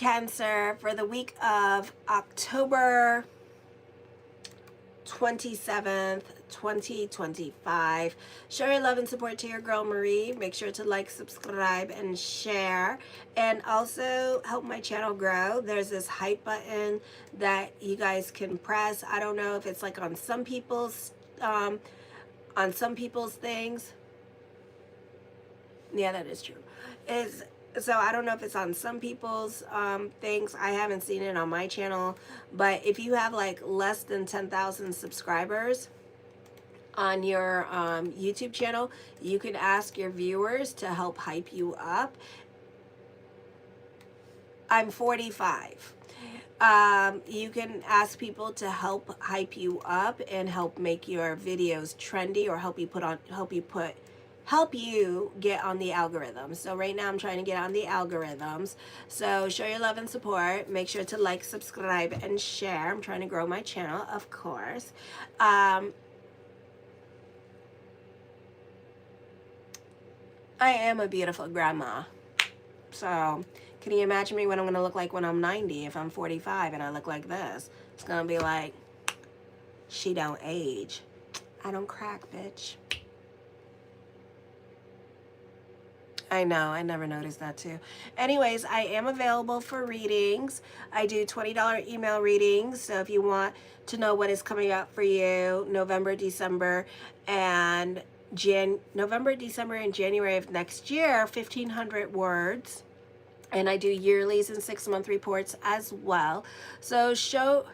Cancer, for the week of October 27th, 2025. Show your love and support to your girl Marie. Make sure to like, subscribe, and share. And also help my channel grow. There's this hype button that you guys can press. I don't know if it's like on some people's things. Yeah, that is true. So I don't know if it's on some people's things. I haven't seen it on my channel. But if you have like less than 10,000 subscribers on your YouTube channel, you can ask your viewers to help hype you up. I'm 45. You can ask people to help hype you up and help make your videos trendy, or help you get on the algorithms. So right now I'm trying to get on the algorithms. So show your love and support. Make sure to like, subscribe, and share. I'm trying to grow my channel, of course. I am a beautiful grandma. So can you imagine me what I'm going to look like when I'm 90 if I'm 45 and I look like this? It's going to be like, she don't age. I don't crack, bitch. I know, I never noticed that too. Anyways, I am available for readings. I do $20 email readings. So if you want to know what is coming up for you, November, December, and January of next year, 1,500 words. And I do yearlies and 6-month reports as well. So show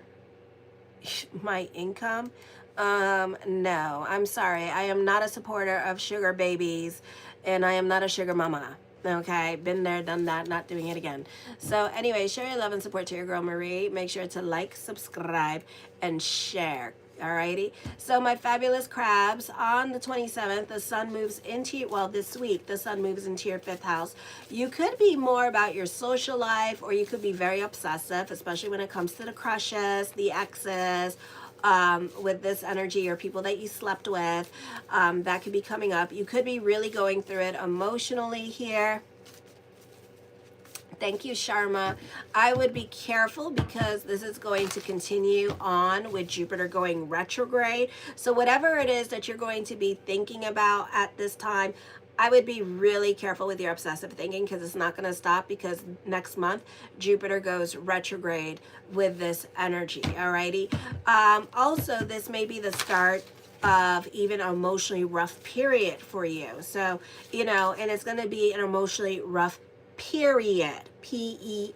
my income. No, I'm sorry. I am not a supporter of sugar babies, and I am not a sugar mama. Okay, been there, done that, not doing it again. So anyway, show your love and support to your girl Marie. Make sure to like, subscribe, and share. Alrighty, so my fabulous crabs, on the 27th, the sun moves into, well, this week, the sun moves into your 5th house. You could be more about your social life, or you could be very obsessive, especially when it comes to the crushes, the exes, with this energy, or people that you slept with. That could be coming up. You could be really going through it emotionally here. Thank you, Sharma. I would be careful because this is going to continue on with Jupiter going retrograde. So whatever it is that you're going to be thinking about at this time, I would be really careful with your obsessive thinking, because it's not going to stop, because next month Jupiter goes retrograde with this energy. Alrighty. Also, this may be the start of even an emotionally rough period for you. So, you know, and it's going to be an emotionally rough period. P-E-R-I-O-D.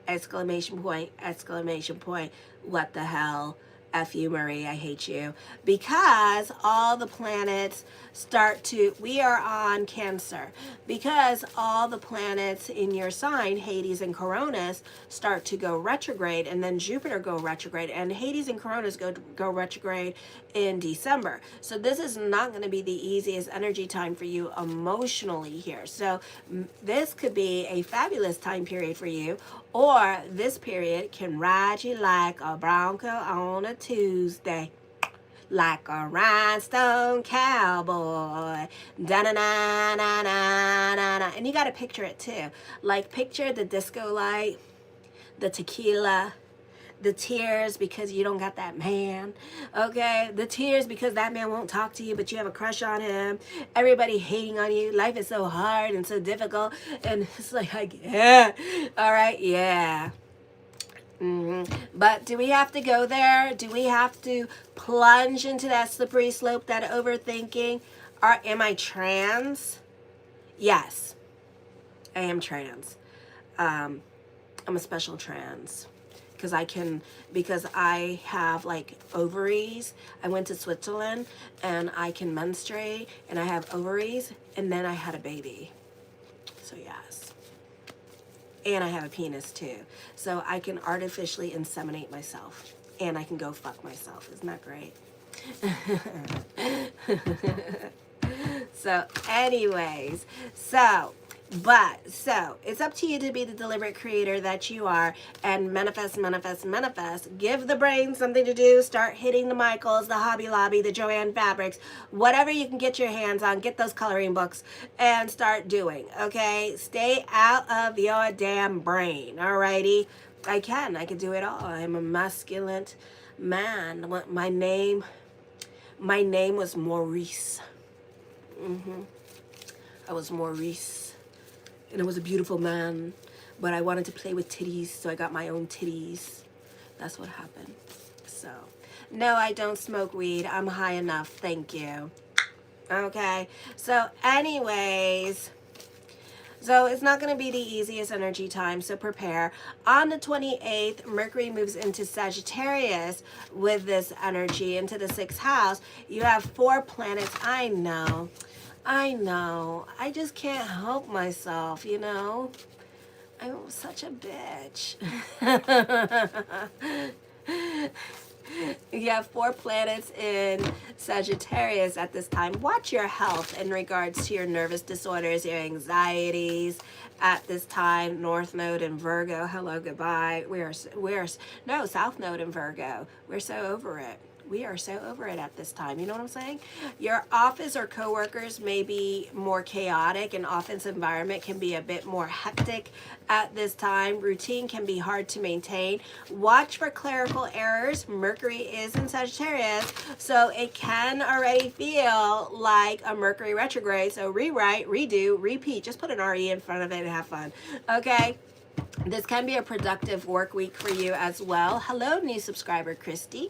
Exclamation point, exclamation point. What the hell? F you, Marie, I hate you. Because all the planets start to, we are on Cancer, because all the planets in your sign, Hades and Coronis, start to go retrograde, and then Jupiter go retrograde, and Hades and Coronis go retrograde in December. So this is not going to be the easiest energy time for you emotionally here. So this could be a fabulous time period for you, or this period can ride you like a bronco on a Tuesday, like a rhinestone cowboy. Da-na-na-na-na-na-na. And you got to picture it too. Like, picture the disco light, the tequila, the tears because you don't got that man, okay? The tears because that man won't talk to you, but you have a crush on him. Everybody hating on you. Life is so hard and so difficult. And it's like, yeah. All right, yeah. But do we have to go there? Do we have to plunge into that slippery slope, that overthinking? Or am I trans? Yes, I am trans. I'm a special trans. Because I have like ovaries. I went to Switzerland and I can menstruate and I have ovaries, and then I had a baby. So yes. And I have a penis too. So I can artificially inseminate myself, and I can go fuck myself. Isn't that great? So anyways, so But so it's up to you to be the deliberate creator that you are and manifest, manifest, manifest. Give the brain something to do. Start hitting the Michaels, the Hobby Lobby, the Joanne Fabrics, whatever you can get your hands on. Get those coloring books and start doing. Okay, stay out of your damn brain. Alrighty, I can do it all. I'm a masculine man. My name was Maurice. I was Maurice. And I was a beautiful man, but I wanted to play with titties, so I got my own titties. That's what happened. So, no, I don't smoke weed. I'm high enough. Thank you. Okay. So, anyways, so it's not going to be the easiest energy time, so prepare. On the 28th, Mercury moves into Sagittarius with this energy into the 6th house. You have 4 planets. I know. I just can't help myself, you know. I'm such a bitch. You have 4 planets in Sagittarius at this time. Watch your health in regards to your nervous disorders, your anxieties at this time. North Node in Virgo. Hello, goodbye. No, South Node in Virgo. We're so over it. We are so over it at this time. You know what I'm saying? Your office or coworkers may be more chaotic. An office environment can be a bit more hectic at this time. Routine can be hard to maintain. Watch for clerical errors. Mercury is in Sagittarius, so it can already feel like a Mercury retrograde. So rewrite, redo, repeat. Just put an RE in front of it and have fun. Okay? This can be a productive work week for you as well. Hello, new subscriber, Christy.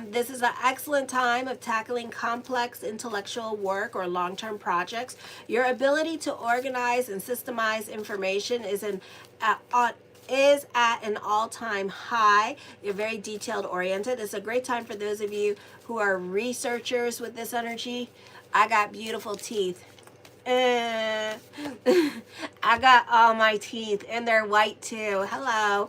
This is an excellent time of tackling complex intellectual work or long-term projects. Your ability to organize and systemize information is at an all-time high. You're very detailed oriented. It's a great time for those of you who are researchers with this energy. I got beautiful teeth. I got all my teeth and they're white too. Hello.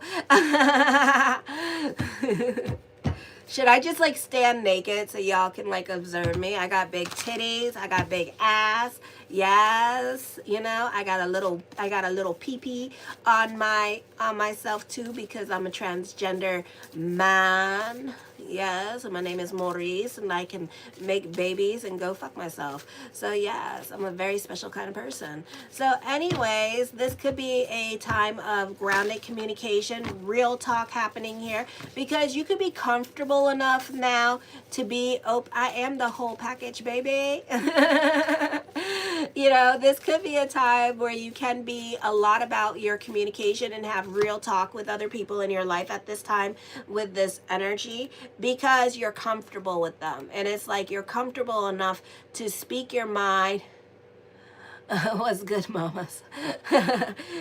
Should I just like stand naked so y'all can like observe me? I got big titties. I got big ass. Yes, you know, I got a little pee-pee on myself too because I'm a transgender man. Yes, and my name is Maurice and I can make babies and go fuck myself. So yes, I'm a very special kind of person. So anyways, this could be a time of grounded communication, real talk happening here, because you could be comfortable enough now to be, I am the whole package, baby. You know, this could be a time where you can be a lot about your communication and have real talk with other people in your life at this time with this energy, because you're comfortable with them. And it's like you're comfortable enough to speak your mind. What's good, mamas?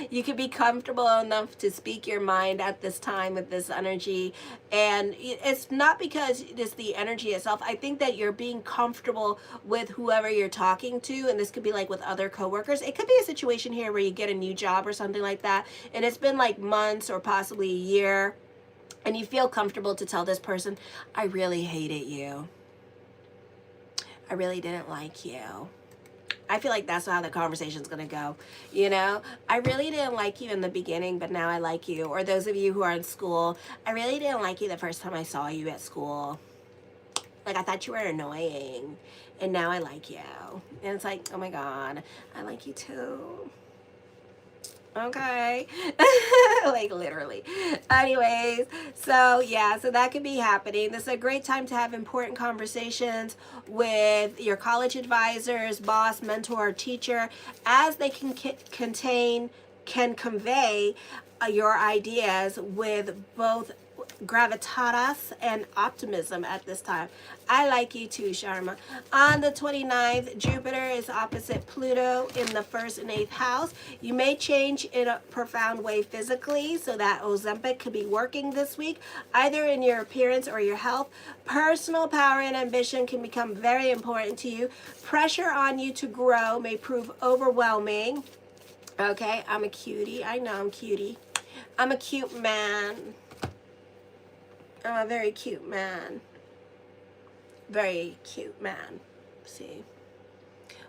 You can be comfortable enough to speak your mind at this time with this energy. And it's not because it's the energy itself. I think that you're being comfortable with whoever you're talking to. And this could be like with other coworkers. It could be a situation here where you get a new job or something like that. And it's been like months or possibly a year. And you feel comfortable to tell this person, I really hated you. I really didn't like you. I feel like that's how the conversation's going to go. You know, I really didn't like you in the beginning, but now I like you. Or those of you who are in school, I really didn't like you the first time I saw you at school. Like, I thought you were annoying, and now I like you. And it's like, oh my God, I like you too. Okay. Like literally. Anyways, so yeah, so that could be happening. This is a great time to have important conversations with your college advisors, boss, mentor, teacher, as they can convey your ideas with both gravitas and optimism at this time. I like you too, Sharma. On the 29th, Jupiter is opposite Pluto in the 1st and 8th house. You may change in a profound way physically, so that Ozempic could be working this week, either in your appearance or your health. Personal power and ambition can become very important to you. Pressure on you to grow may prove overwhelming. Okay, I'm a cutie. I know I'm cutie. I'm a cute man. I'm a very cute man. Very cute man. See?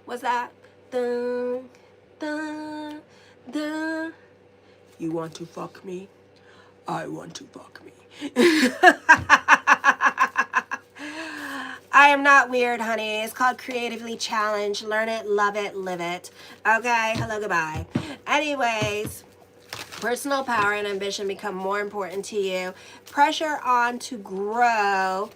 What's that? Dun, Da, da. You want to fuck me? I want to fuck me. I am not weird, honey. It's called Creatively Challenged. Learn it, love it, live it. Okay, hello, goodbye. Anyways, personal power and ambition become more important to you. Pressure on to grow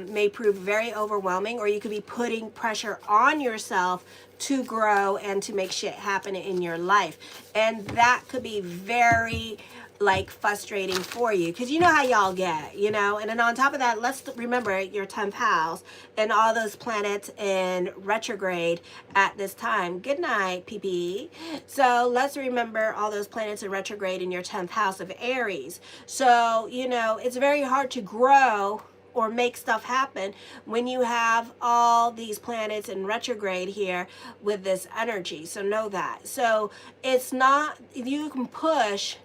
may prove very overwhelming, or you could be putting pressure on yourself to grow and to make shit happen in your life. And that could be very like frustrating for you, because you know how y'all get, you know. And then on top of that, let's remember your 10th house and all those planets in retrograde at this time. Good night, PP. So let's remember all those planets in retrograde in your 10th house of Aries. So, you know, it's very hard to grow or make stuff happen when you have all these planets in retrograde here with this energy. So know that. So it's not, you can push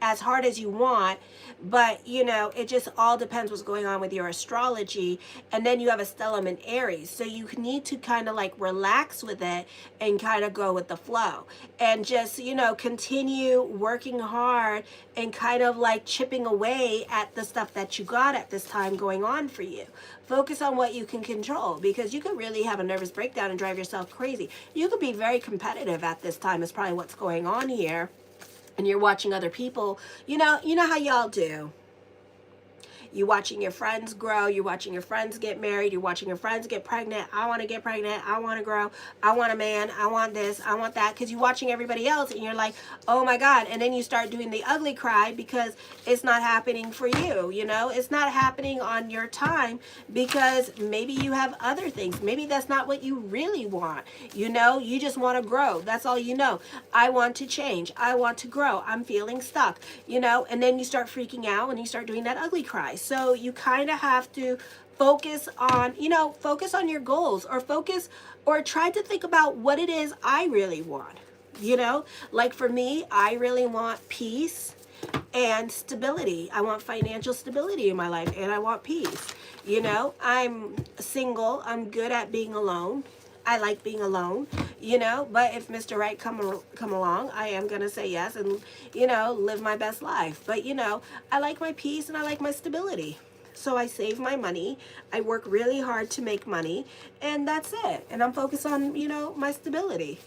as hard as you want, but you know, it just all depends what's going on with your astrology. And then you have a stellium in Aries, so you need to kind of like relax with it and kind of go with the flow and just, you know, continue working hard and kind of like chipping away at the stuff that you got at this time going on for you. Focus on what you can control, because you could really have a nervous breakdown and drive yourself crazy. You could be very competitive at this time is probably what's going on here. And you're watching other people, you know how y'all do. You're watching your friends grow. You're watching your friends get married. You're watching your friends get pregnant. I want to get pregnant. I want to grow. I want a man. I want this. I want that. Because you're watching everybody else and you're like, oh my God. And then you start doing the ugly cry because it's not happening for you. You know, it's not happening on your time because maybe you have other things. Maybe that's not what you really want. You know, you just want to grow. That's all you know. I want to change. I want to grow. I'm feeling stuck, you know, and then you start freaking out and you start doing that ugly cry. So you kind of have to focus on, you know, focus on your goals, or focus or try to think about what it is I really want. You know, like for me, I really want peace and stability. I want financial stability in my life, and I want peace. You know, I'm single. I'm good at being alone. I like being alone, you know, but if Mr. Right come along, I am going to say yes and, you know, live my best life. But, you know, I like my peace and I like my stability. So I save my money. I work really hard to make money, and that's it. And I'm focused on, you know, my stability.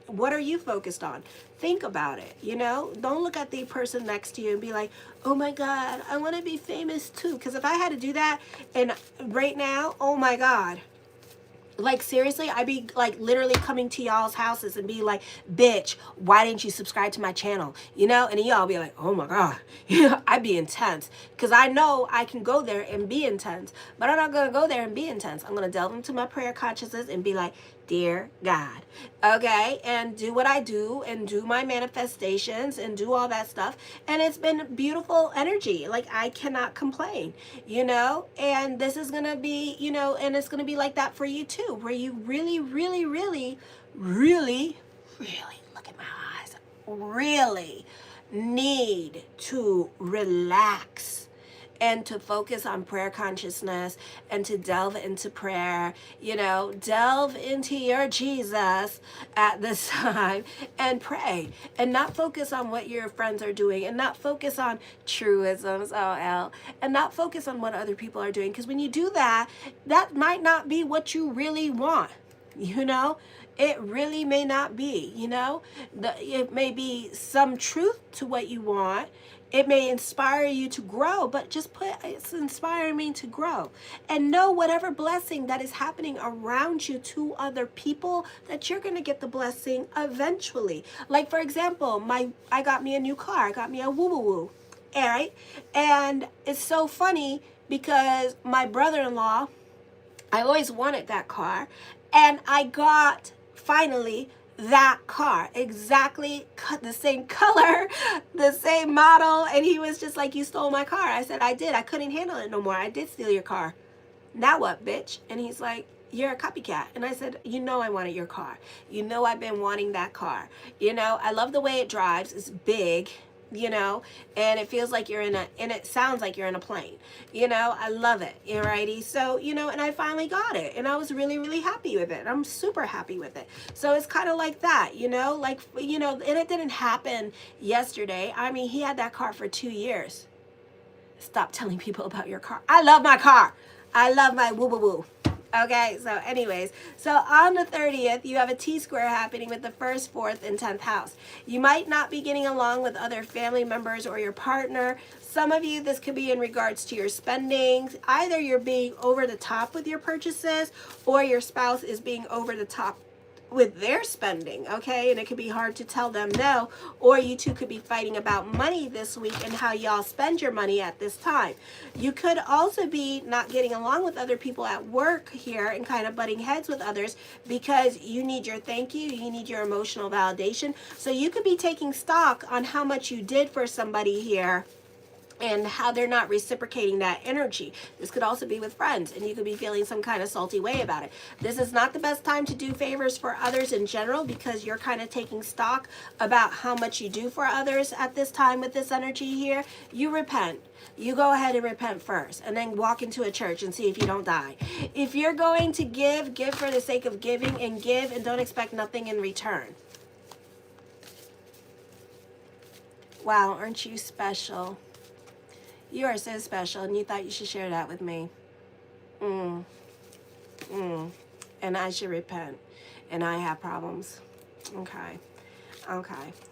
What are you focused on? Think about it, you know? Don't look at the person next to you and be like, oh my God, I want to be famous too. Because if I had to do that, and right now, oh my God, like seriously, I'd be like literally coming to y'all's houses and be like, bitch, why didn't you subscribe to my channel? You know, and y'all be like, oh my God, you know, I'd be intense. Because I know I can go there and be intense, but I'm not going to go there and be intense. I'm going to delve into my prayer consciousness and be like, dear God, okay, and do what I do and do my manifestations and do all that stuff. And it's been beautiful energy. Like, I cannot complain, you know, and this is going to be, you know, and it's going to be like that for you too, where you really, really, really, really, really, look at my eyes, really need to relax and to focus on prayer consciousness and to delve into prayer, you know, delve into your Jesus at this time and pray, and not focus on what your friends are doing, and not focus on truisms, OL, and not focus on what other people are doing. Because when you do that, that might not be what you really want, you know? It really may not be, you know? It may be some truth to what you want. It may inspire you to grow, but just put, it's inspiring me to grow. And know whatever blessing that is happening around you to other people, that you're going to get the blessing eventually. Like, for example, I got me a new car. I got me a woo-woo-woo. All right? And it's so funny because my brother-in-law, I always wanted that car. And I got, finally, that car, exactly the same color, the same model. And he was just like, you stole my car. I said, I did. I couldn't handle it no more. I did steal your car. Now what, bitch? And he's like, you're a copycat. And I said, you know I wanted your car. You know I've been wanting that car. You know, I love the way it drives. It's big. you know, and it feels like you're in a, and it sounds like you're in a plane, you know. I love it, alrighty. So, you know, and I finally got it, and I was really, really happy with it. I'm super happy with it. So it's kind of like that, you know, like, you know, and it didn't happen yesterday. I mean, he had that car for 2 years. Stop telling people about your car. I love my car. I love my woo woo woo. Okay, so anyways, so on the 30th, you have a T-square happening with the 1st, 4th, and 10th house. You might not be getting along with other family members or your partner. Some of you, this could be in regards to your spending. Either you're being over the top with your purchases, or your spouse is being over the top with their spending, okay? And it could be hard to tell them no, or you two could be fighting about money this week and how y'all spend your money at this time. You could also be not getting along with other people at work here and kind of butting heads with others because you need your thank you need your emotional validation. So you could be taking stock on how much you did for somebody here and how they're not reciprocating that energy. This could also be with friends, and you could be feeling some kind of salty way about it. This is not the best time to do favors for others in general because you're kind of taking stock about how much you do for others at this time with this energy here. You repent. You go ahead and repent first, and then walk into a church and see if you don't die. If you're going to give, give for the sake of giving, and give and don't expect nothing in return. Wow, aren't you special? You are so special, and you thought you should share that with me. And I should repent, and I have problems. Okay.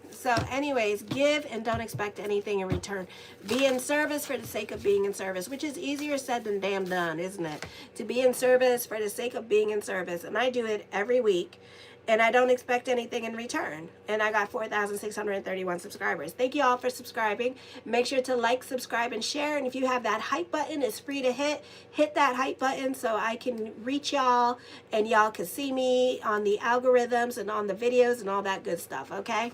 So anyways, give and don't expect anything in return. Be in service for the sake of being in service, which is easier said than damn done, isn't it? To be in service for the sake of being in service. And I do it every week. And I don't expect anything in return. And I got 4,631 subscribers. Thank you all for subscribing. Make sure to like, subscribe, and share. And if you have that hype button, it's free to hit that hype button so I can reach y'all and y'all can see me on the algorithms and on the videos and all that good stuff, okay?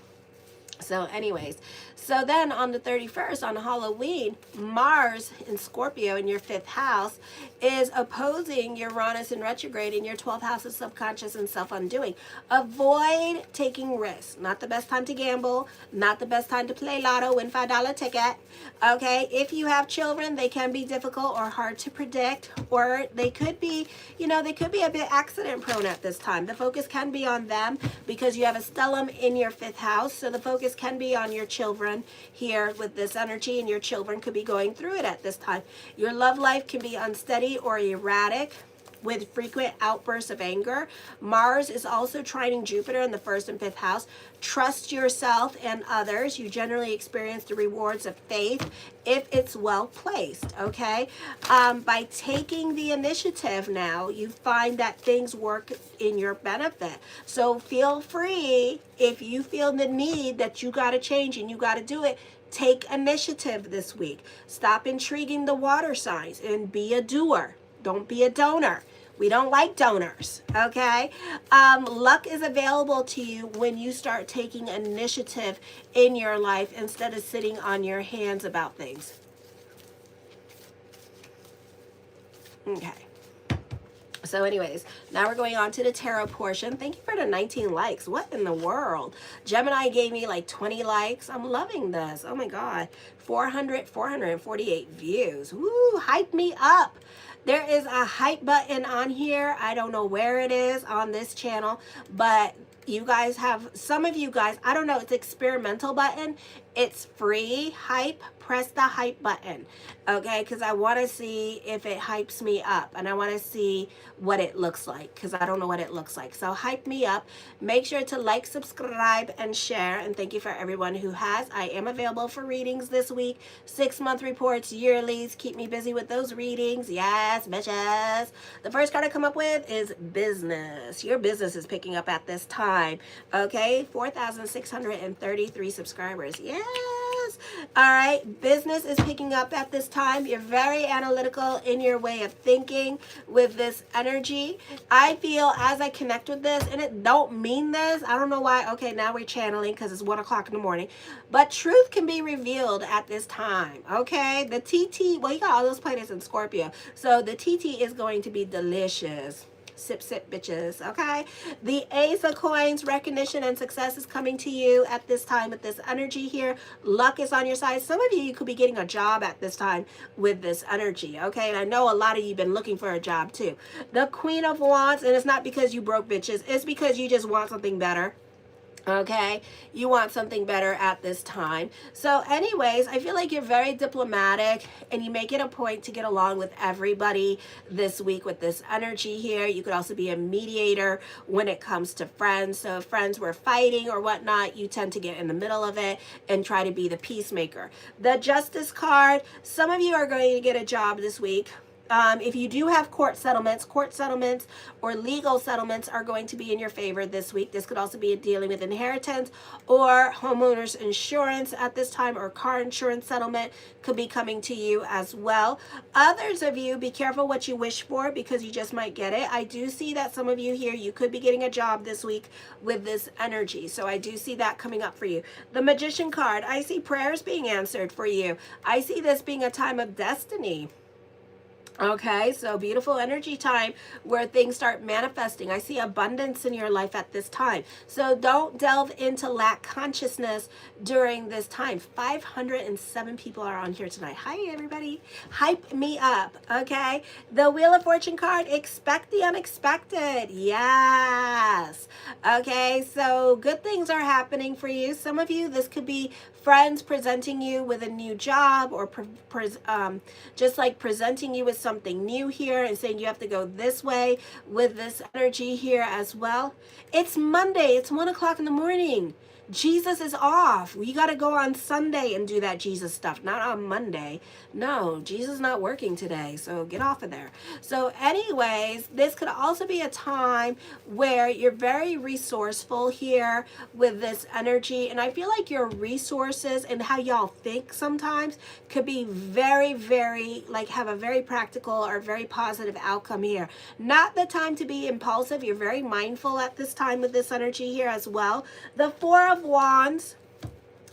So anyways, so then on the 31st, on Halloween, Mars in Scorpio in your 5th house is opposing Uranus in retrograde in your 12th house of subconscious and self-undoing. Avoid taking risks. Not the best time to gamble. Not the best time to play lotto, win $5 ticket. Okay, if you have children, they can be difficult or hard to predict, or they could be, you know, they could be a bit accident prone at this time. The focus can be on them because you have a stellium in your 5th house, so the focus can be on your children here with this energy, and your children could be going through it at this time. Your love life can be unsteady or erratic with frequent outbursts of anger. Mars is also trining Jupiter in the 1st and 5th house. Trust yourself and others. You generally experience the rewards of faith if it's well placed, okay? By taking the initiative now, you find that things work in your benefit. So feel free, if you feel the need that you got to change and you got to do it, take initiative this week. Stop intriguing the water signs and be a doer. Don't be a donor. We don't like donors, okay? Luck is available to you when you start taking initiative in your life instead of sitting on your hands about things. Okay. So anyways, now we're going on to the tarot portion. Thank you for the 19 likes. What in the world? Gemini gave me like 20 likes. I'm loving this. Oh my God. 448 views. Woo, hype me up. There is a hype button on here. I don't know where it is on this channel, but you guys have, some of you guys, I don't know, it's experimental button. It's free hype. Press the hype button, okay? Because I want to see if it hypes me up, and I want to see what it looks like because I don't know what it looks like. So hype me up. Make sure to like, subscribe, and share. And thank you for everyone who has. I am available for readings this week. 6-month reports, yearlies. Keep me busy with those readings. Yes, bitches. The first card I come up with is business. Your business is picking up at this time, okay? 4,633 subscribers. Yes. All right, business is picking up at this time. You're very analytical in your way of thinking with this energy. I feel as I connect with this, and it don't mean this, I don't know why. Okay, now we're channeling because it's 1 o'clock in the morning, but truth can be revealed at this time. Okay, the TT, well, you got all those planets in Scorpio, so the TT is going to be delicious. Sip, sip, bitches, okay? The Ace of Coins, recognition and success is coming to you at this time with this energy here. Luck is on your side. Some of you could be getting a job at this time with this energy, okay? And I know a lot of you have been looking for a job too. The Queen of Wands, and it's not because you broke bitches, it's because you just want something better. Okay, you want something better at this time. So anyways, I feel like you're very diplomatic and you make it a point to get along with everybody this week with this energy here. You could also be a mediator when it comes to friends. So if friends were fighting or whatnot, you tend to get in the middle of it and try to be the peacemaker. The Justice card, some of you are going to get a job this week. If you do have court settlements or legal settlements are going to be in your favor this week. This could also be dealing with inheritance or homeowners insurance at this time, or car insurance settlement could be coming to you as well. Others of you, be careful what you wish for because you just might get it. I do see that some of you here, you could be getting a job this week with this energy. So I do see that coming up for you. The Magician card, I see prayers being answered for you. I see this being a time of destiny. Okay, so beautiful energy time where things start manifesting. I see abundance in your life at this time. So don't delve into lack consciousness during this time. 507 people are on here tonight. Hi, everybody. Hype me up, okay? The Wheel of Fortune card, expect the unexpected. Yes. Okay, so good things are happening for you. Some of you, this could be friends presenting you with a new job, or just like presenting you with something new here and saying you have to go this way with this energy here as well. It's Monday. It's 1 o'clock in the morning. Jesus is off. You got to go on Sunday and do that Jesus stuff, not on Monday. No, Jesus is not working today, so get off of there. So anyways, this could also be a time where you're very resourceful here with this energy, and I feel like your resources and how y'all think sometimes could be very, very, like, have a very practical or very positive outcome here. Not the time to be impulsive. You're very mindful at this time with this energy here as well. The Four of Wands,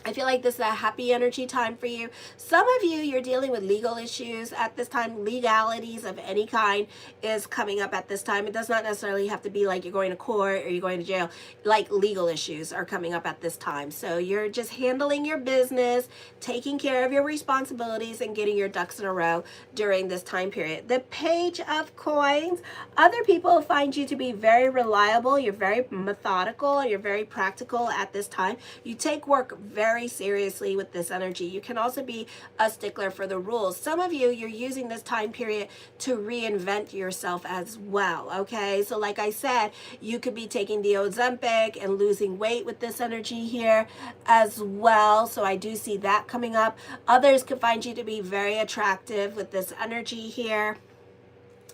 I feel like this is a happy energy time for you. Some of you, you're dealing with legal issues at this time. Legalities of any kind is coming up at this time. It does not necessarily have to be like you're going to court or you're going to jail. Like, legal issues are coming up at this time. So you're just handling your business, taking care of your responsibilities, and getting your ducks in a row during this time period. The Page of Coins, other people find you to be very reliable. You're very methodical. You're very practical at this time. You take work very seriously with this energy. You can also be a stickler for the rules. Some of you, you're using this time period to reinvent yourself as well, okay? So like I said, you could be taking the Ozempic and losing weight with this energy here as well. So I do see that coming up. Others could find you to be very attractive with this energy here.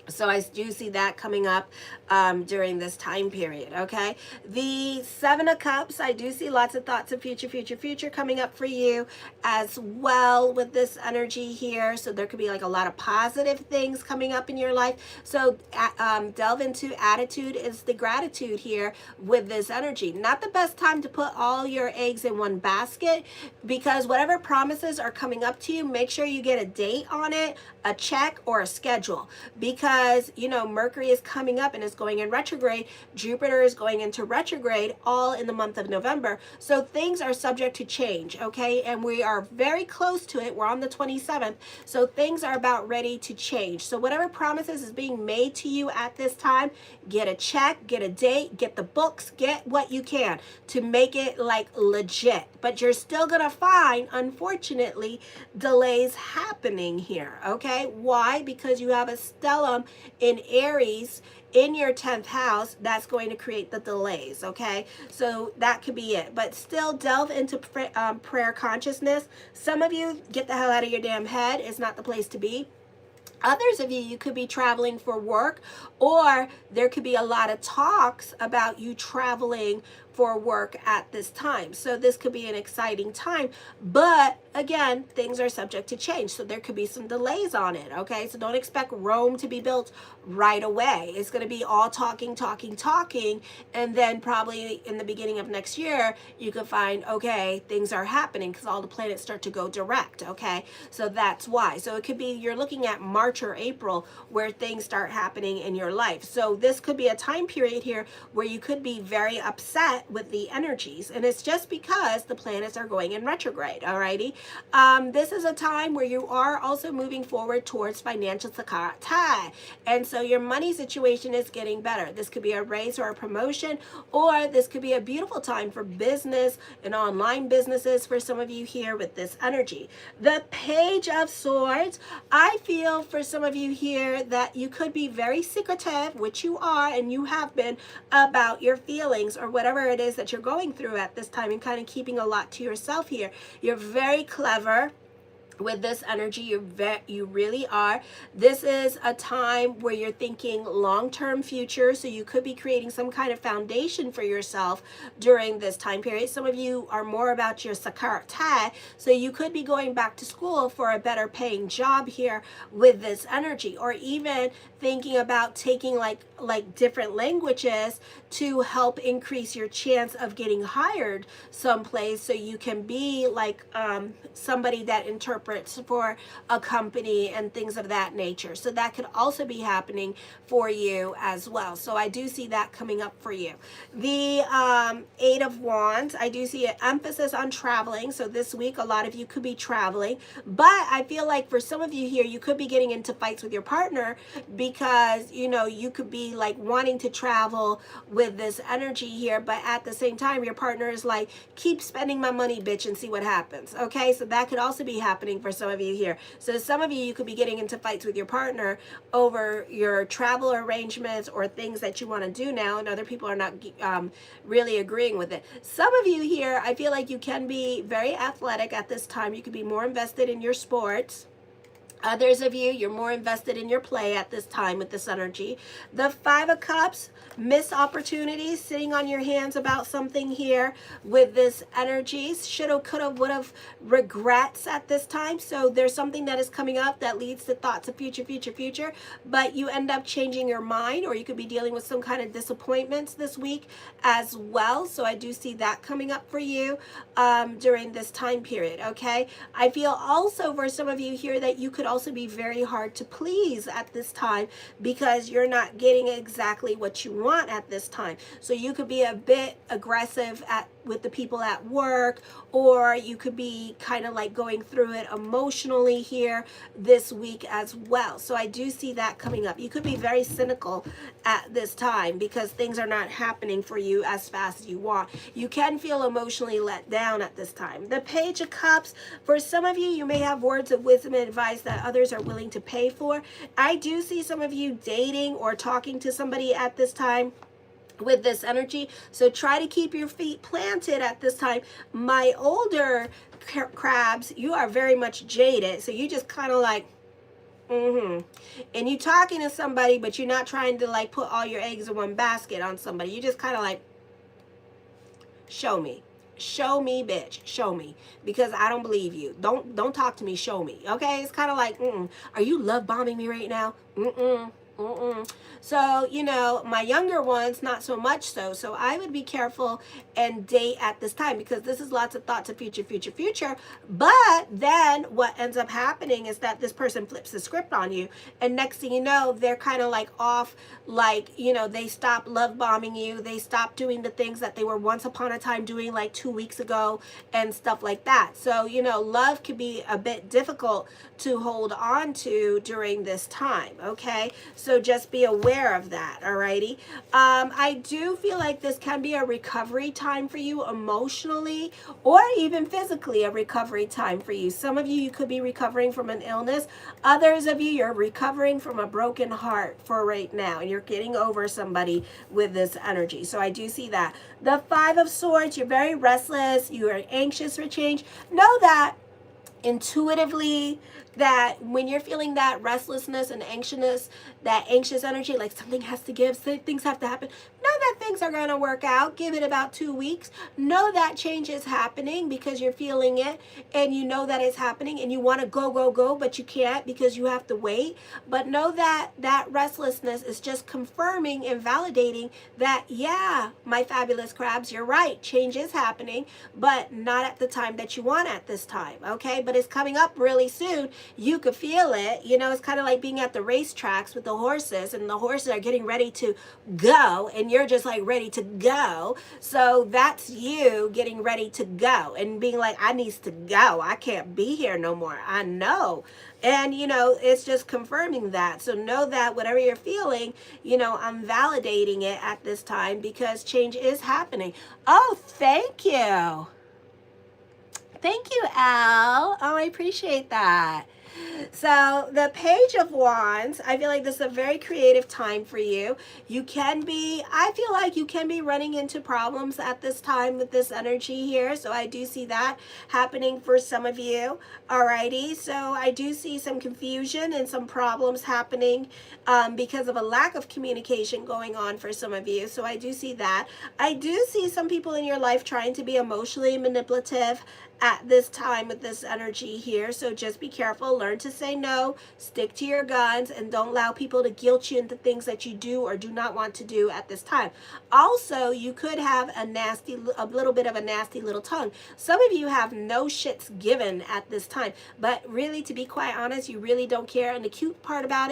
So I do see that coming up during this time period, okay? The Seven of Cups, I do see lots of thoughts of future coming up for you as well with this energy here. So there could be like a lot of positive things coming up in your life. So delve into attitude is the gratitude here with this energy. Not the best time to put all your eggs in one basket, because whatever promises are coming up to you, make sure you get a date on it, a check, or a schedule, because, you know, Mercury is coming up and is going in retrograde. Jupiter is going into retrograde all in the month of November. So things are subject to change, okay? And we are very close to it. We're on the 27th. So things are about ready to change. So whatever promises is being made to you at this time, get a check, get a date, get the books, get what you can to make it like legit. But you're still going to find, unfortunately, delays happening here, okay? Why? Because you have a stellium in Aries in your 10th house. That's going to create the delays, okay? So that could be it. But still delve into prayer consciousness. Some of you, get the hell out of your damn head. It's not the place to be. Others of you, you could be traveling for work, or there could be a lot of talks about you traveling for work at this time. So this could be an exciting time, but again, things are subject to change. So there could be some delays on it, okay? So don't expect Rome to be built right away. It's going to be all talking, and then probably in the beginning of next year, you could find, okay, things are happening because all the planets start to go direct, okay? So that's why. So it could be you're looking at March or April where things start happening in your life. So this could be a time period here where you could be very upset with the energies, and it's just because the planets are going in retrograde, alrighty? This is a time where you are also moving forward towards financial security, and so your money situation is getting better. This could be a raise or a promotion, or this could be a beautiful time for business and online businesses for some of you here with this energy. The Page of Swords, I feel for some of you here that you could be very secretive, which you are, and you have been, about your feelings or whatever it is that you're going through at this time, and kind of keeping a lot to yourself here. You're very clever with this energy. You really are. This is a time where you're thinking long-term future, so you could be creating some kind of foundation for yourself during this time period. Some of you are more about your sakarata, so you could be going back to school for a better paying job here with this energy, or even thinking about taking like different languages to help increase your chance of getting hired someplace, so you can be like somebody that interprets for a company and things of that nature. So that could also be happening for you as well. So I do see that coming up for you. The Eight of Wands, I do see an emphasis on traveling. So this week, a lot of you could be traveling, but I feel like for some of you here, you could be getting into fights with your partner because, you know, you could be like wanting to travel with this energy here, but at the same time, your partner is like, keep spending my money, bitch, and see what happens. Okay, so that could also be happening for some of you here. So some of you could be getting into fights with your partner over your travel arrangements or things that you want to do now, and other people are not really agreeing with it. Some of you here, I feel like you can be very athletic at this time. You could be more invested in your sports. Others of you, you're more invested in your play at this time with this energy. The Five of Cups, missed opportunities, sitting on your hands about something here with this energy. Shoulda, coulda, woulda, regrets at this time. So there's something that is coming up that leads to thoughts of future, but you end up changing your mind, or you could be dealing with some kind of disappointments this week as well. So I do see that coming up for you during this time period, okay? I feel also for some of you here that you could also be very hard to please at this time because you're not getting exactly what you want at this time. So you could be a bit aggressive with the people at work, or you could be kind of like going through it emotionally here this week as well. So I do see that coming up. You could be very cynical at this time because things are not happening for you as fast as you want. You can feel emotionally let down at this time. The Page of Cups, for some of you, you may have words of wisdom and advice that others are willing to pay for. I do see some of you dating or talking to somebody at this time with this energy, so try to keep your feet planted at this time. My older crabs, you are very much jaded, so you just kind of like and you talking to somebody, but you're not trying to like put all your eggs in one basket on somebody. You just kind of like, show me, bitch, show me, because I don't believe you. Don't talk to me, show me. Okay, it's kind of like, are you love bombing me right now? So, you know, my younger ones, not so much so. So I would be careful and date at this time, because this is lots of thoughts of future. But then what ends up happening is that this person flips the script on you. And next thing you know, they're kind of like off, like, you know, they stop love bombing you. They stop doing the things that they were once upon a time doing like 2 weeks ago and stuff like that. So, you know, love could be a bit difficult to hold on to during this time. Okay, so just be aware of that. Alrighty. I do feel like this can be a recovery time for you emotionally, or even physically a recovery time for you. Some of you could be recovering from an illness. Others of you, you're recovering from a broken heart for right now, and you're getting over somebody with this energy. So I do see that. The Five of Swords, you're very restless. You are anxious for change. Know that intuitively that when you're feeling that restlessness and anxiousness, that anxious energy, like something has to give, things have to happen, know that things are going to work out. Give it about 2 weeks. Know that change is happening because you're feeling it, and you know that it's happening, and you want to go, go, go, but you can't because you have to wait. But know that that restlessness is just confirming and validating that, yeah, my fabulous crabs, you're right. Change is happening, but not at the time that you want at this time, okay? But it's coming up really soon. You could feel it. You know, it's kind of like being at the racetracks with the horses, and the horses are getting ready to go, and you're just like ready to go. So that's you getting ready to go and being like, I need to go. I can't be here no more. I know. And, you know, it's just confirming that. So know that whatever you're feeling, you know, I'm validating it at this time because change is happening. Oh, thank you. Thank you, Al. Oh, I appreciate that. So the Page of Wands, I feel like this is a very creative time for you. You can be, I feel like you can be running into problems at this time with this energy here. So I do see that happening for some of you. Alrighty, so I do see some confusion and some problems happening because of a lack of communication going on for some of you. So I do see that. I do see some people in your life trying to be emotionally manipulative at this time with this energy here. So just be careful. Learn to say no. Stick to your guns, and don't allow people to guilt you into things that you do or do not want to do at this time. Also, you could have a little bit of a nasty little tongue. Some of you have no shits given at this time, but really, to be quite honest, you really don't care. And the cute part about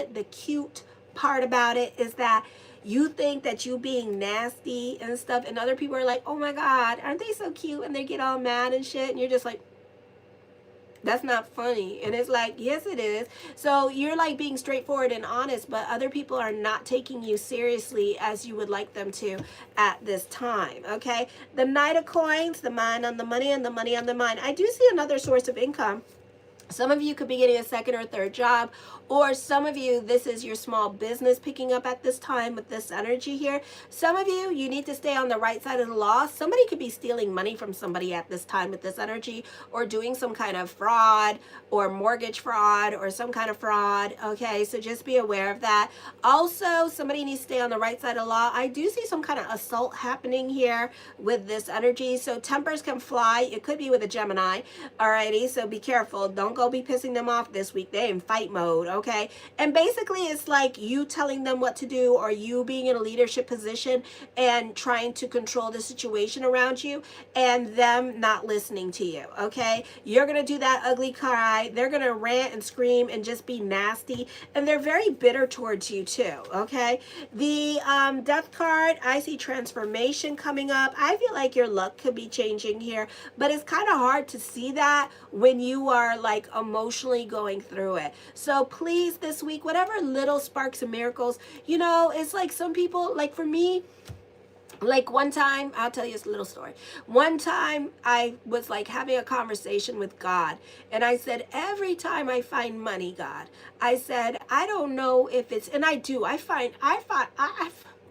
it is that you think that you being nasty and stuff, and other people are like, oh my God, aren't they so cute? And they get all mad and shit, and you're just like, that's not funny. And it's like, yes, it is. So you're like being straightforward and honest, but other people are not taking you seriously as you would like them to at this time, okay? The Knight of Coins, the mind on the money and the money on the mind. I do see another source of income. Some of you could be getting a second or third job, or some of you, this is your small business picking up at this time with this energy here. Some of you, you need to stay on the right side of the law. Somebody could be stealing money from somebody at this time with this energy, or doing some kind of fraud or mortgage fraud or some kind of fraud, okay? So just be aware of that. Also, somebody needs to stay on the right side of the law. I do see some kind of assault happening here with this energy. So tempers can fly. It could be with a Gemini, alrighty? So be careful. Don't go be pissing them off this week. They're in fight mode, okay? And basically it's like you telling them what to do, or you being in a leadership position and trying to control the situation around you, and them not listening to you, okay? You're gonna do that ugly cry. They're gonna rant and scream and just be nasty, and they're very bitter towards you too, okay? The Death card, I see transformation coming up. I feel like your luck could be changing here, but it's kind of hard to see that when you are like emotionally going through it. So please, this week, whatever little sparks and miracles, you know, it's like some people, like for me, like one time, I'll tell you this little story. One time I was like having a conversation with God, and I said, every time I find money, God, I said, I don't know if it's, and I do, I find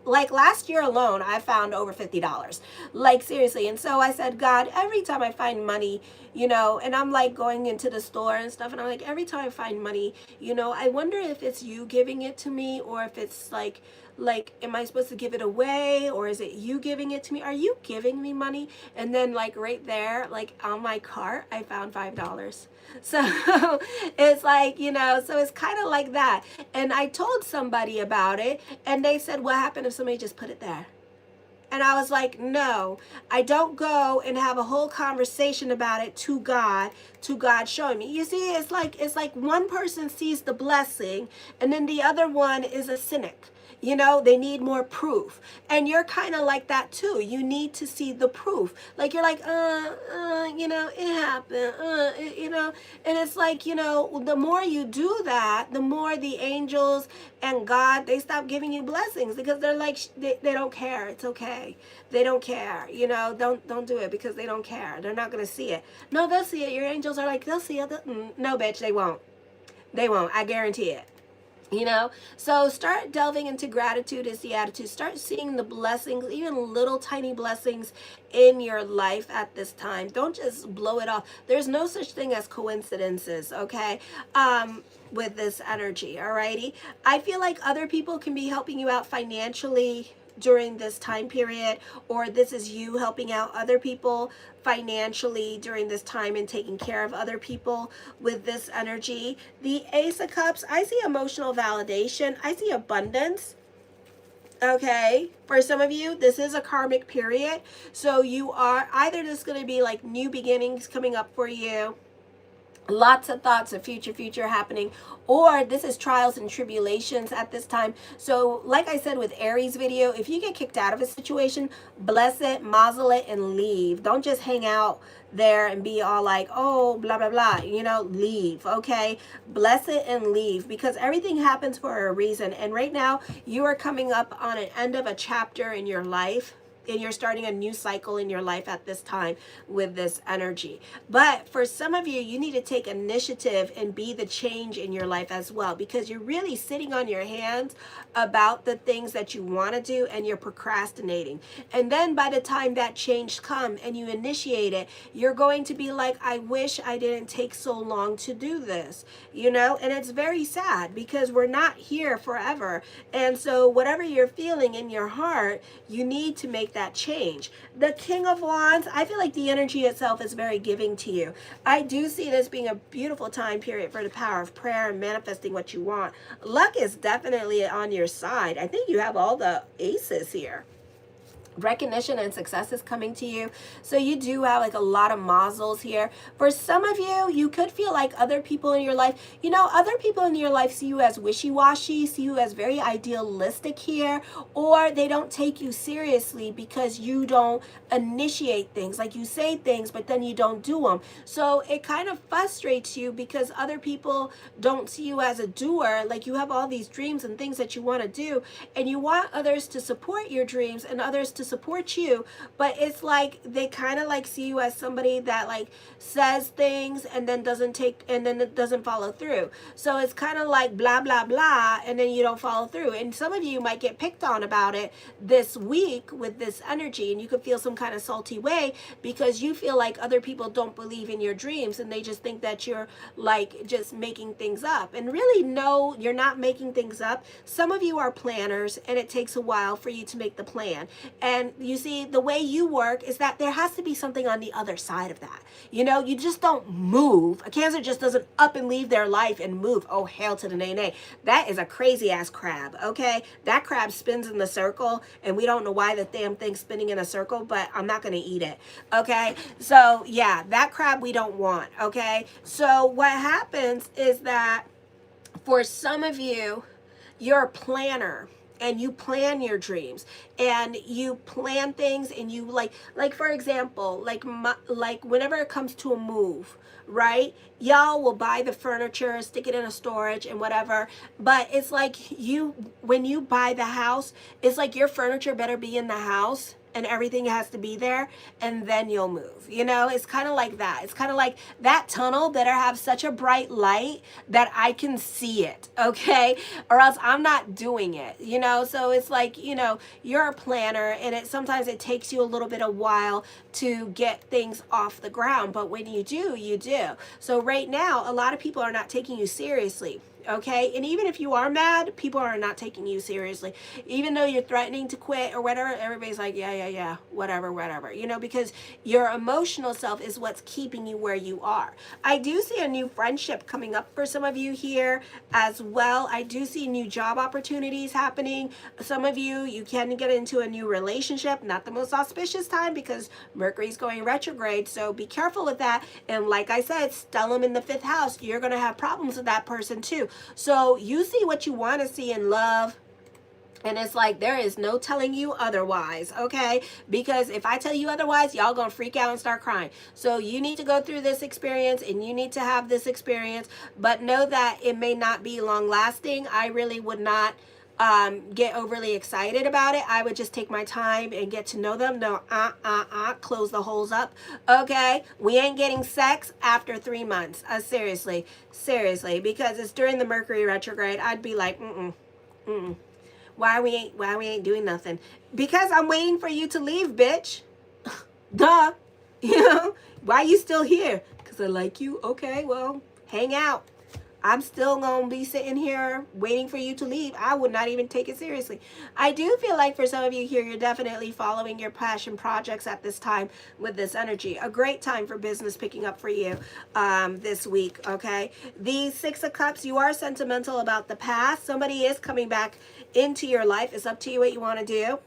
like last year alone, I found over $50, like seriously. And so I said, God, every time I find money, you know, and I'm like going into the store and stuff, and I'm like, every time I find money, you know, I wonder if it's you giving it to me, or if it's like, am I supposed to give it away, or is it you giving it to me? Are you giving me money? And then like right there, like on my cart, I found $5. So it's like, you know, so it's kind of like that. And I told somebody about it, and they said, what happened if somebody just put it there? And I was like, no, I don't go and have a whole conversation about it to God showing me. You see, it's like one person sees the blessing, and then the other one is a cynic. You know, they need more proof. And you're kind of like that too. You need to see the proof. Like you're like, you know, it happened, you know. And it's like, you know, the more you do that, the more the angels and God, they stop giving you blessings, because they're like, they don't care. It's okay. They don't care. You know, don't do it, because they don't care. They're not going to see it. No, they'll see it. Your angels are like, they'll see it. No, bitch, they won't. They won't. I guarantee it. You know, so start delving into gratitude is the attitude. Start seeing the blessings, even little tiny blessings in your life at this time. Don't just blow it off. There's no such thing as coincidences, okay? With this energy, alrighty? I feel like other people can be helping you out financially during this time period, or this is you helping out other people financially during this time and taking care of other people with this energy. The Ace of Cups, I see emotional validation. I see abundance. Okay, for some of you, this is a karmic period. So you are either this going to be like new beginnings coming up for you, lots of thoughts of future happening, or this is trials and tribulations at this time. So like I said with Aries video, if you get kicked out of a situation, bless it, mazel it, and leave. Don't just hang out there and be all like, oh, blah blah blah, you know, leave. Okay, bless it and leave, because everything happens for a reason. And right now you are coming up on an end of a chapter in your life, and you're starting a new cycle in your life at this time with this energy. But for some of you, you need to take initiative and be the change in your life as well, because you're really sitting on your hands about the things that you want to do, and you're procrastinating. And then by the time that change comes and you initiate it, you're going to be like, I wish I didn't take so long to do this, you know? And it's very sad, because we're not here forever. And so whatever you're feeling in your heart, you need to make that change. The King of Wands, I feel like the energy itself is very giving to you. I do see this being a beautiful time period for the power of prayer and manifesting what you want. Luck is definitely on your side. I think you have all the aces here. Recognition and success is coming to you. So you do have like a lot of mazels here. For some of you, you could feel like other people in your life, you know, other people in your life see you as wishy-washy, see you as very idealistic here, or they don't take you seriously because you don't initiate things. Like you say things, but then you don't do them. So it kind of frustrates you because other people don't see you as a doer. Like you have all these dreams and things that you want to do, and you want others to support your dreams and others to support you, but it's like they kind of like see you as somebody that like says things and then doesn't take, and then it doesn't follow through. So it's kind of like blah blah blah, and then you don't follow through. And some of you might get picked on about it this week with this energy, and you could feel some kind of salty way because you feel like other people don't believe in your dreams, and they just think that you're like just making things up. And really, no, you're not making things up. Some of you are planners, and it takes a while for you to make the plan. And you see, the way you work is that there has to be something on the other side of that. You know, you just don't move. A Cancer just doesn't up and leave their life and move. Oh, hail to the nay nay. That is a crazy ass crab, okay? That crab spins in the circle, and we don't know why the damn thing's spinning in a circle, but I'm not going to eat it, okay? So, yeah, that crab we don't want, okay? So what happens is that for some of you, you're a planner, and you plan your dreams, and you plan things, and you like for example, like whenever it comes to a move, right, y'all will buy the furniture, stick it in a storage and whatever, but it's like when you buy the house, it's like your furniture better be in the house and everything has to be there, and then you'll move. You know, it's kind of like that. It's kind of like that tunnel better have such a bright light that I can see it, okay? Or else I'm not doing it, you know? So it's like, you know, you're a planner, and sometimes it takes you a little bit of while to get things off the ground, but when you do, you do. So right now, a lot of people are not taking you seriously. Okay, and even if you are mad, people are not taking you seriously. Even though you're threatening to quit or whatever, everybody's like, yeah, whatever, you know, because your emotional self is what's keeping you where you are. I do see a new friendship coming up for some of you here as well. I do see new job opportunities happening. Some of you, you can get into a new relationship. Not the most auspicious time because Mercury's going retrograde, so be careful with that. And like I said, stellium in the 5th house, you're going to have problems with that person too. So you see what you want to see in love, and it's like there is no telling you otherwise, okay? Because if I tell you otherwise, y'all gonna freak out and start crying. So you need to go through this experience, and you need to have this experience, but know that it may not be long lasting. I really would not get overly excited about it. I would just take my time and get to know them. No, close the holes up. Okay, we ain't getting sex after 3 months. Seriously, because it's during the Mercury retrograde. I'd be like, why we ain't doing nothing? Because I'm waiting for you to leave, bitch. Duh. You know, why you still here? Because I like you. Okay, well, hang out. I'm still going to be sitting here waiting for you to leave. I would not even take it seriously. I do feel like for some of you here, you're definitely following your passion projects at this time with this energy. A great time for business picking up for you this week, okay? The Six of Cups, you are sentimental about the past. Somebody is coming back into your life. It's up to you what you want to do.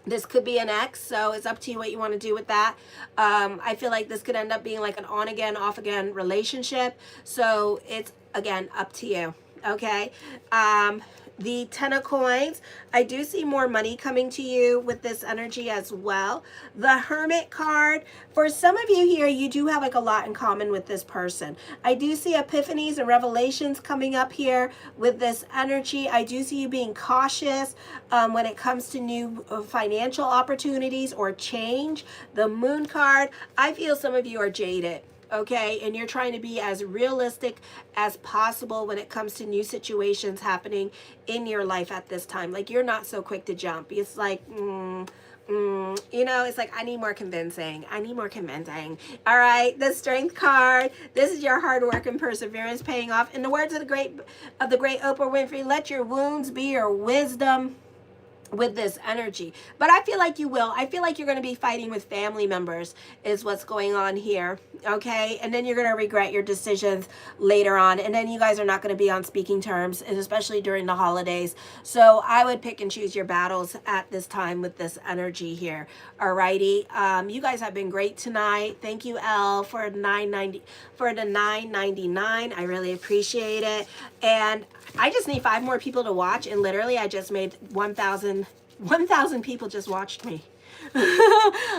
This could be an ex, so it's up to you what you want to do with that. I feel like this could end up being like an on again, off again relationship. So it's, again, up to you, okay? The Ten of Coins, I do see more money coming to you with this energy as well. The Hermit card, for some of you here, you do have like a lot in common with this person. I do see epiphanies and revelations coming up here with this energy. I do see you being cautious when it comes to new financial opportunities or change. The Moon card, I feel some of you are jaded. Okay, and you're trying to be as realistic as possible when it comes to new situations happening in your life at this time. Like, you're not so quick to jump. It's like, you know, it's like, I need more convincing. I need more convincing. All right, the Strength card. This is your hard work and perseverance paying off. In the words of the great Oprah Winfrey, let your wounds be your wisdom with this energy. But I feel like you will. I feel like you're going to be fighting with family members is what's going on here. Okay. And then you're going to regret your decisions later on. And then you guys are not going to be on speaking terms, and especially during the holidays. So I would pick and choose your battles at this time with this energy here. Alrighty. You guys have been great tonight. Thank you, Elle, for $9.99. I really appreciate it. And I just need 5 more people to watch, and literally I just made 1,000 people just watched me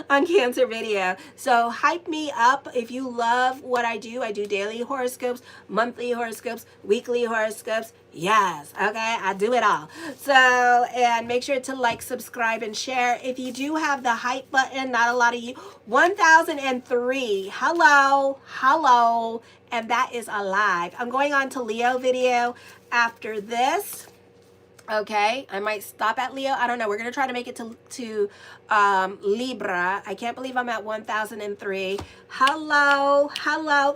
on Cancer Video. So hype me up if you love what I do. I do daily horoscopes, monthly horoscopes, weekly horoscopes. Yes, okay, I do it all. So, and make sure to like, subscribe, and share. If you do have the hype button, not a lot of you, 1,003, hello, and that is alive. I'm going on to Leo video after this. Okay, I might stop at Leo. I don't know. We're going to try to make it to Libra. I can't believe I'm at 1,003. Hello.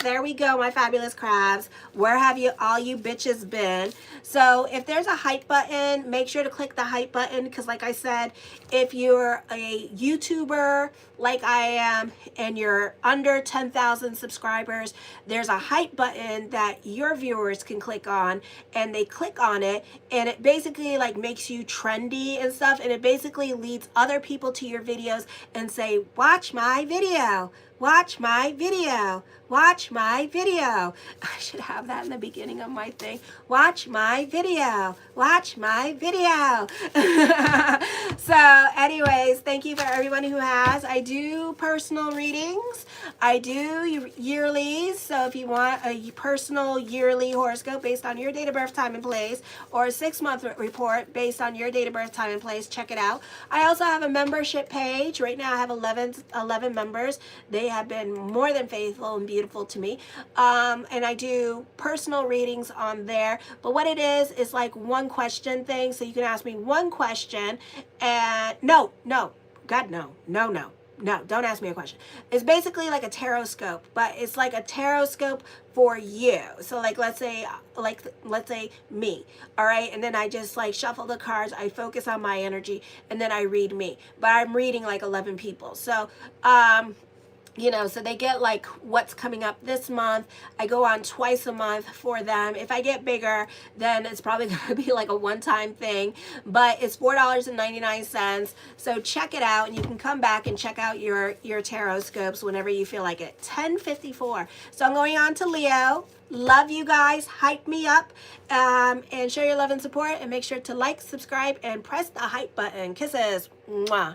There we go, my fabulous crabs. Where have you all you bitches been? So if there's a hype button, make sure to click the hype button, because like I said, if you're a YouTuber like I am and you're under 10,000 subscribers, there's a hype button that your viewers can click on, and they click on it, and it basically like makes you trendy and stuff, and it basically leads other people to your videos and say, watch my video. Watch my video. Watch my video. I should have that in the beginning of my thing. Watch my video. Watch my video. So anyways, thank you for everyone who has. I do personal readings. I do yearlies. So if you want a personal yearly horoscope based on your date of birth, time, and place, or a 6-month report based on your date of birth, time, and place, check it out. I also have a membership page. Right now I have 11 members. They have been more than faithful and beautiful to me, and I do personal readings on there. But what it is like one question thing, so you can ask me one question, and no, don't ask me a question. It's basically like a tarot scope, but it's like a tarot scope for you. So like let's say me, all right, and then I just like shuffle the cards, I focus on my energy, and then I read me. But I'm reading like 11 people, so you know, so they get like what's coming up this month. I go on twice a month for them. If I get bigger, then it's probably going to be like a one-time thing, but it's $4.99. So check it out, and you can come back and check out your tarot scopes whenever you feel like it. 10:54. So I'm going on to Leo. Love you guys. Hype me up, and show your love and support, and make sure to like, subscribe, and press the hype button. Kisses. Mwah.